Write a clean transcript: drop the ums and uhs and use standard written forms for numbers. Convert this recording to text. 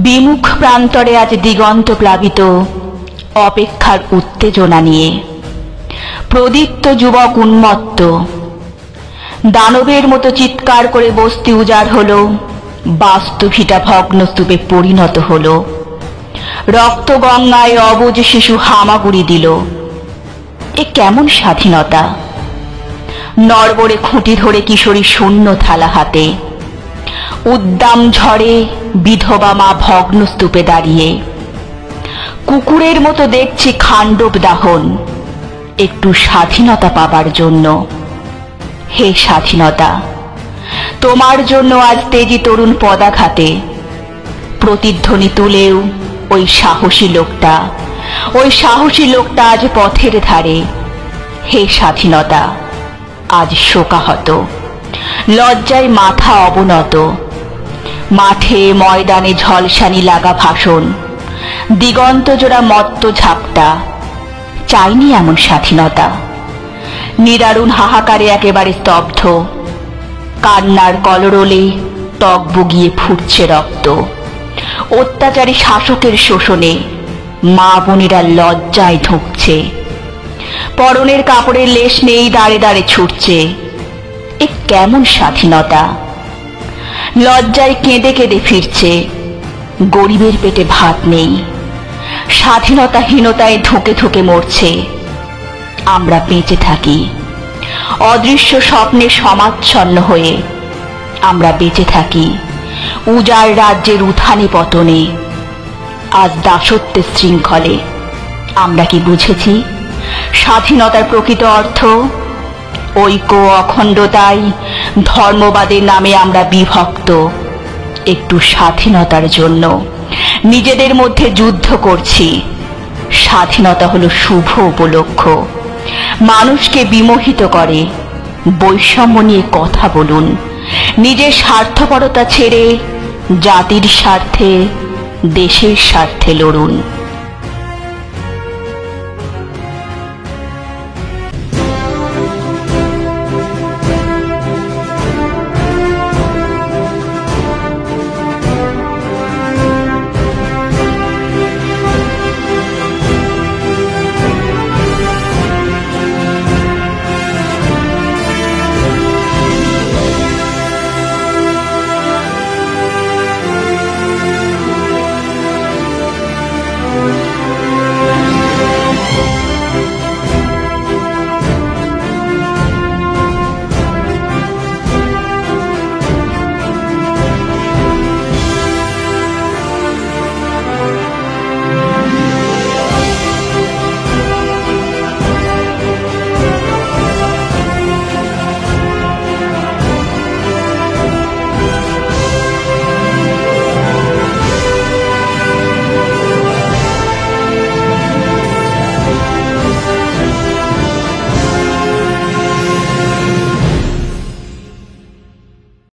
বিমুখ প্রান্তরে আজ দিগন্ত প্লাবিত অপেক্ষার উত্তেজনা নিয়ে প্রদীপ্ত যুবক উন্মত্ত দানবের মতো চিৎকার করে বস্তি উজাড় হলো, বাস্তুভিটা ভগ্নস্তূপে পরিণত হলো। রক্ত গঙ্গায় অবুজ শিশু হামাগুড়ি দিল। এ কেমন স্বাধীনতা! নড়বড়ে খুঁটি ধরে কিশোরী শূন্য থালা হাতে, উদ্দাম ঝড়ে বিধবা মা ভগ্নস্তূপে দাঁড়িয়ে। কুকুরের মতো দেখছি খাণ্ডব দাহন, একটু স্বাধীনতা পাবার জন্য। হে স্বাধীনতা, তোমার জন্য আজ তেজি তরুণ পদাঘাতে প্রতিধ্বনি তুলেও ওই সাহসী লোকটা আজ পথের ধারে। হে স্বাধীনতা, আজ শোকাহত, লজ্জায় মাথা অবনত। মাঠে ময়দানে ঝলসানি লাগা ভাষণ, দিগন্ত জোড়া মত্ত ঝাপটা। চাইনি এমন স্বাধীনতা। নিদারুণ হাহাকারে একেবারে স্তব্ধ, কান্নার কলরোলে ত্বক বুগিয়ে ফুটছে রক্ত। অত্যাচারী শাসকের শোষণে মা বোনেরা লজ্জায় ঢুকছে। পরনের কাপড়ের লেশ নেই, দাঁড়ে দাঁড়ে ছুটছে। এ কেমন স্বাধীনতা! লজ্জায় কেঁদে কেঁদে ফিরছে, গরিবের পেটে ভাত নেই। স্বাধীনতাহীনতায় ধুকে ধুকে মরছে। আমরা বেঁচে থাকি অদৃশ্য স্বপ্নে সমাচ্ছন্ন হয়ে। আমরা বেঁচে থাকি উজাড় রাজ্যের উত্থানে পতনে। আজ দাসত্বের শৃঙ্খলে আমরা কি বুঝেছি স্বাধীনতার প্রকৃত অর্থ? ঐক্য অখণ্ডতায় ধর্মবাদের নামে আমরা বিভক্ত। একটু স্বাধীনতার জন্য নিজেদের মধ্যে যুদ্ধ করছি। স্বাধীনতা হলো শুভ উপলক্ষ, মানুষকে বিমোহিত করে। বৈষম্য নিয়ে কথা বলুন, নিজের স্বার্থপরতা ছেড়ে জাতির স্বার্থে, দেশের স্বার্থে লড়ুন।